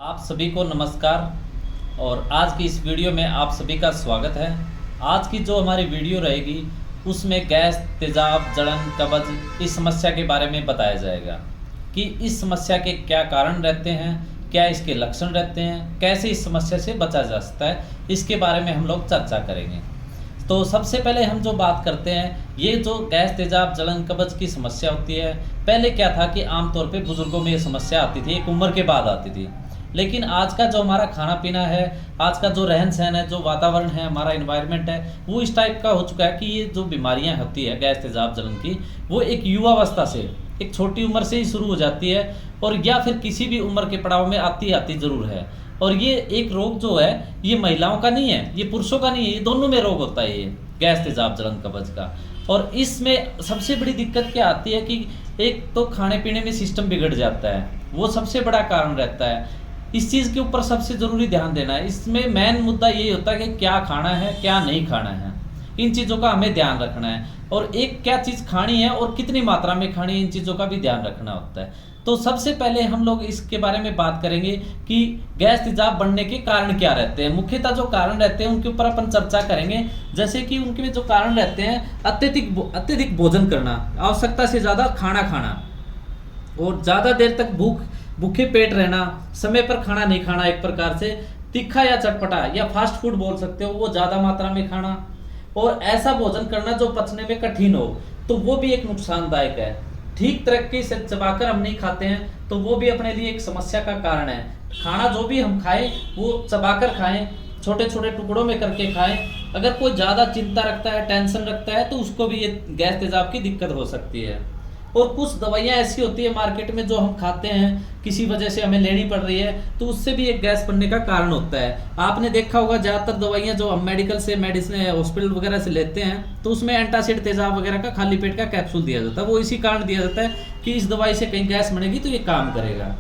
आप सभी को नमस्कार। और आज की इस वीडियो में आप सभी का स्वागत है। आज की जो हमारी वीडियो रहेगी उसमें गैस, तेजाब, जलन, कब्ज इस समस्या के बारे में बताया जाएगा कि इस समस्या के क्या कारण रहते हैं, क्या इसके लक्षण रहते हैं, कैसे इस समस्या से बचा जा सकता है, इसके बारे में हम लोग चर्चा करेंगे। तो सबसे पहले हम जो बात करते हैं, ये जो गैस, तेजाब, जलन, कब्ज की समस्या होती है, पहले क्या था कि आमतौर पे बुजुर्गों में ये समस्या आती थी, एक उम्र के बाद आती थी। लेकिन आज का जो हमारा खाना पीना है, आज का जो रहन सहन है, जो वातावरण है, हमारा इन्वायरमेंट है, वो इस टाइप का हो चुका है कि ये जो बीमारियां होती है गैस, तेजाब, जलन की, वो एक युवावस्था से, एक छोटी उम्र से ही शुरू हो जाती है और या फिर किसी भी उम्र के पड़ाव में आती आती ज़रूर है। और ये एक रोग जो है ये महिलाओं का नहीं है, ये पुरुषों का नहीं है, ये दोनों में रोग होता है ये गैस, तेजाब, जलन, कब्ज का। और इसमें सबसे बड़ी दिक्कत क्या आती है कि एक तो खाने पीने में सिस्टम बिगड़ जाता है, वो सबसे बड़ा कारण रहता है। इस चीज़ के ऊपर सबसे ज़रूरी ध्यान देना है। इसमें मेन मुद्दा यही होता है कि क्या खाना है, क्या नहीं खाना है, इन चीज़ों का हमें ध्यान रखना है। और एक क्या चीज़ खानी है और कितनी मात्रा में खानी है, इन चीज़ों का भी ध्यान रखना होता है। तो सबसे पहले हम लोग इसके बारे में बात करेंगे कि गैस, तेजाब बढ़ने के कारण क्या रहते हैं। मुख्यतः जो कारण रहते हैं उनके ऊपर अपन चर्चा करेंगे। जैसे कि उनके में जो कारण रहते हैं, अत्यधिक भोजन करना, आवश्यकता से ज़्यादा खाना खाना, और ज़्यादा देर तक भूखे पेट रहना, समय पर खाना नहीं खाना, एक प्रकार से तीखा या चटपटा या फास्ट फूड बोल सकते हो, वो ज़्यादा मात्रा में खाना, और ऐसा भोजन करना जो पचने में कठिन हो, तो वो भी एक नुकसानदायक है। ठीक तरीके से चबाकर हम नहीं खाते हैं तो वो भी अपने लिए एक समस्या का कारण है। खाना जो भी हम खाएं वो चबाकर खाएं, छोटे छोटे टुकड़ों में करके खाएं। अगर कोई ज़्यादा चिंता रखता है, टेंशन रखता है, तो उसको भी ये गैस, तेजाब की दिक्कत हो सकती है। और कुछ दवाइयाँ ऐसी होती है मार्केट में जो हम खाते हैं, किसी वजह से हमें लेनी पड़ रही है, तो उससे भी एक गैस बनने का कारण होता है। आपने देखा होगा ज़्यादातर दवाइयाँ जो हम मेडिकल से, मेडिसिन हॉस्पिटल वगैरह से लेते हैं, तो उसमें एंटासिड, तेजाब वगैरह का खाली पेट का कैप्सूल दिया जाता है। वो इसी कारण दिया जाता है कि इस दवाई से कहीं गैस बनेगी तो ये काम करेगा।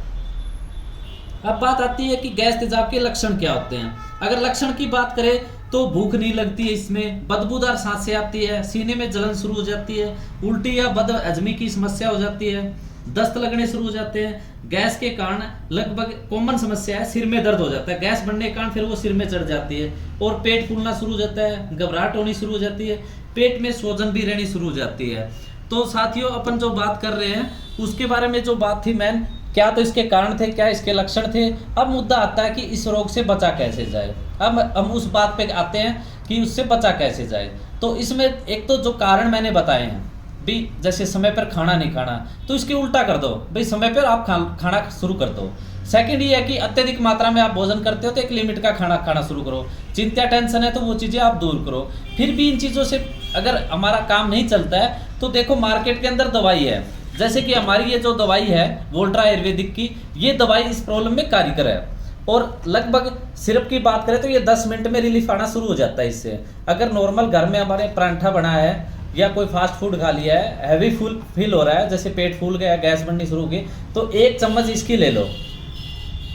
अब बात आती है कि गैस, तेजाब के लक्षण क्या होते हैं। अगर लक्षण की बात करें तो भूख नहीं लगती है, इसमें बदबूदार सांसें आती है, सीने में जलन शुरू हो जाती है, उल्टी या बद हजमी की समस्या हो जाती है, दस्त लगने शुरू हो जाते हैं। गैस के कारण लगभग कॉमन समस्या है, सिर में दर्द हो जाता है। गैस बढ़ने के कारण फिर वो सिर में चढ़ जाती है और पेट फूलना शुरू हो जाता है, घबराहट होनी शुरू हो जाती है, पेट में सूजन भी रहनी शुरू हो जाती है। तो साथियों, अपन जो बात कर रहे हैं उसके बारे में जो बात थी मैन, क्या तो इसके कारण थे, क्या इसके लक्षण थे। अब मुद्दा आता है कि इस रोग से बचा कैसे जाए। अब हम उस बात पे आते हैं कि उससे बचा कैसे जाए। तो इसमें एक तो जो कारण मैंने बताए हैं भी, जैसे समय पर खाना नहीं खाना, तो इसके उल्टा कर दो भाई, समय पर आप खाना शुरू कर दो। सेकंड ये है कि अत्यधिक मात्रा में आप भोजन करते हो तो एक लिमिट का खाना खाना शुरू करो। चिंता, टेंशन है तो वो चीज़ें आप दूर करो। फिर भी इन चीज़ों से अगर हमारा काम नहीं चलता है तो देखो मार्केट के अंदर दवाई है, जैसे कि हमारी ये जो दवाई है वोल्ट्रा आयुर्वेदिक की, ये दवाई इस प्रॉब्लम में कारीगर है। और लगभग सिरप की बात करें तो ये 10 मिनट में रिलीफ आना शुरू हो जाता है इससे। अगर नॉर्मल घर में हमारे परांठा बना है या कोई फास्ट फूड खा लिया है, हैवी फील हो रहा है, जैसे पेट फूल गया, गैस बननी शुरू हो गई, तो 1 चम्मच इसकी ले लो,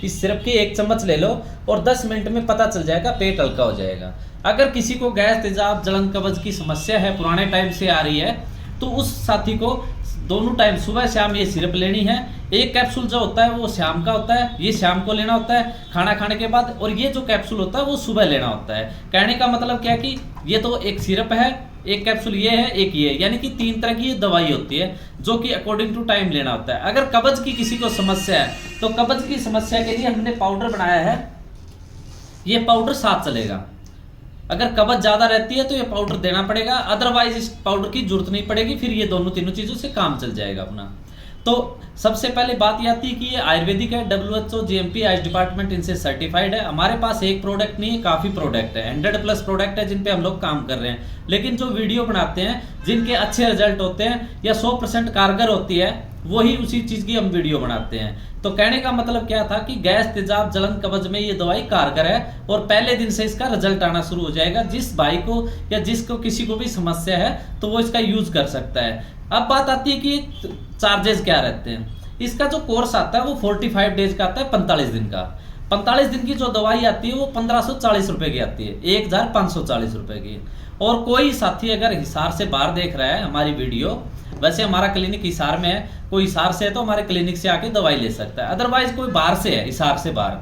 इस सिरप की 1 चम्मच ले लो और 10 मिनट में पता चल जाएगा, पेट हल्का हो जाएगा। अगर किसी को गैस, तेजाब, जलन, कब्ज की समस्या है, पुराने टाइम से आ रही है, तो उस साथी को दोनों टाइम सुबह शाम ये सिरप लेनी है। एक कैप्सूल जो होता है वो शाम का होता है, ये शाम को लेना होता है खाना खाने के बाद, और ये जो कैप्सूल होता है वो सुबह लेना होता है। कहने का मतलब क्या कि ये तो एक सिरप है, एक कैप्सूल ये है, एक ये, यानी कि 3 तरह की ये दवाई होती है जो कि अकॉर्डिंग टू टाइम लेना होता है। अगर कब्ज की किसी को समस्या है तो कब्ज की समस्या के लिए हमने पाउडर बनाया है, ये पाउडर साथ चलेगा। अगर कब्ज ज़्यादा रहती है तो ये पाउडर देना पड़ेगा, अदरवाइज इस पाउडर की जरूरत नहीं पड़ेगी, फिर ये दोनों तीनों चीज़ों से काम चल जाएगा अपना। तो सबसे पहले बात ये आती है कि ये आयुर्वेदिक है, WHO, GMP, आयुष डिपार्टमेंट इनसे सर्टिफाइड है। हमारे पास एक प्रोडक्ट नहीं है, काफ़ी प्रोडक्ट है, 100+ प्रोडक्ट है जिन पे हम लोग काम कर रहे हैं। लेकिन जो वीडियो बनाते हैं जिनके अच्छे रिजल्ट होते हैं या 100% कारगर होती है, वही उसी चीज़ की हम वीडियो बनाते हैं। तो कहने का मतलब क्या था कि गैस, तेजाब, जलन, कब्ज में ये दवाई कारगर है और पहले दिन से इसका रिजल्ट आना शुरू हो जाएगा। जिस भाई को या जिसको किसी को भी समस्या है तो वो इसका यूज कर सकता है। अब बात आती है कि चार्जेस क्या रहते हैं। इसका जो कोर्स आता है वो 45 डेज का आता है, 45 दिन का। 45 दिन की जो दवाई आती है वो 1540 रुपए की आती है, 1540 रुपए की। और कोई साथी अगर हिसार से बाहर देख रहा है हमारी वीडियो, वैसे हमारा क्लिनिक हिसार में है, कोई हिसार से है तो हमारे क्लिनिक से आके दवाई ले सकता है, अदरवाइज कोई बाहर से है, हिसार से बाहर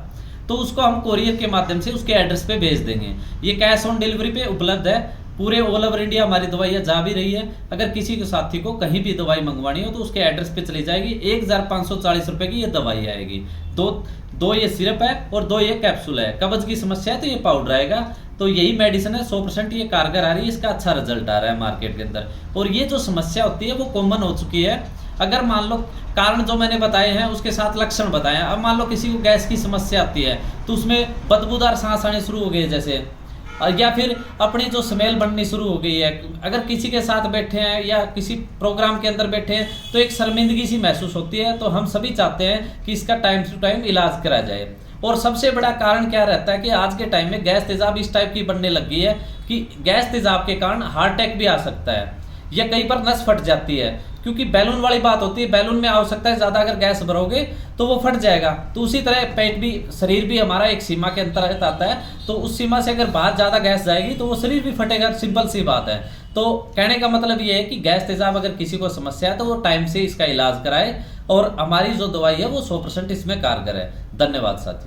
तो उसको हम कोरियर के माध्यम से उसके एड्रेस पे भेज देंगे। ये कैश ऑन डिलीवरी पे उपलब्ध है, पूरे ऑल ओवर इंडिया हमारी दवाइयाँ जा भी रही है। अगर किसी के साथी को कहीं भी दवाई मंगवानी हो तो उसके एड्रेस पे चली जाएगी। 1540 रुपए की ये दवाई आएगी। दो ये सिरप है और 2 ये कैप्सूल है। कब्ज की समस्या है तो ये पाउडर आएगा। तो यही मेडिसिन है, 100% ये कारगर आ रही है, इसका अच्छा रिजल्ट आ रहा है मार्केट के अंदर। और ये जो समस्या होती है वो कॉमन हो चुकी है। अगर मान लो कारण जो मैंने बताए हैं उसके साथ लक्षण बताए हैं, अब मान लो किसी को गैस की समस्या आती है तो उसमें बदबूदार सांस आनी शुरू हो गई है जैसे, या फिर अपनी जो स्मेल बननी शुरू हो गई है, अगर किसी के साथ बैठे हैं या किसी प्रोग्राम के अंदर बैठे हैं तो एक शर्मिंदगी सी महसूस होती है। तो हम सभी चाहते हैं कि इसका टाइम टू टाइम इलाज करा जाए। और सबसे बड़ा कारण क्या रहता है कि आज के टाइम में गैस तेजाब इस टाइप की बनने लगी है कि गैस तेजाब के कारण हार्ट अटैक भी आ सकता है, या कई बार नस फट जाती है, क्योंकि बैलून वाली बात होती है। बैलून में आवश्यकता है ज़्यादा, अगर गैस भरोगे तो वो फट जाएगा। तो उसी तरह पेट भी, शरीर भी हमारा एक सीमा के अंतर्गत आता है, तो उस सीमा से अगर बाहर ज़्यादा गैस जाएगी तो वो शरीर भी फटेगा, सिंपल सी बात है। तो कहने का मतलब ये है कि गैस तेजाब अगर किसी को समस्या है तो वो टाइम से इसका इलाज कराए, और हमारी जो दवाई है वो 100% इसमें कारगर है। धन्यवाद साथी।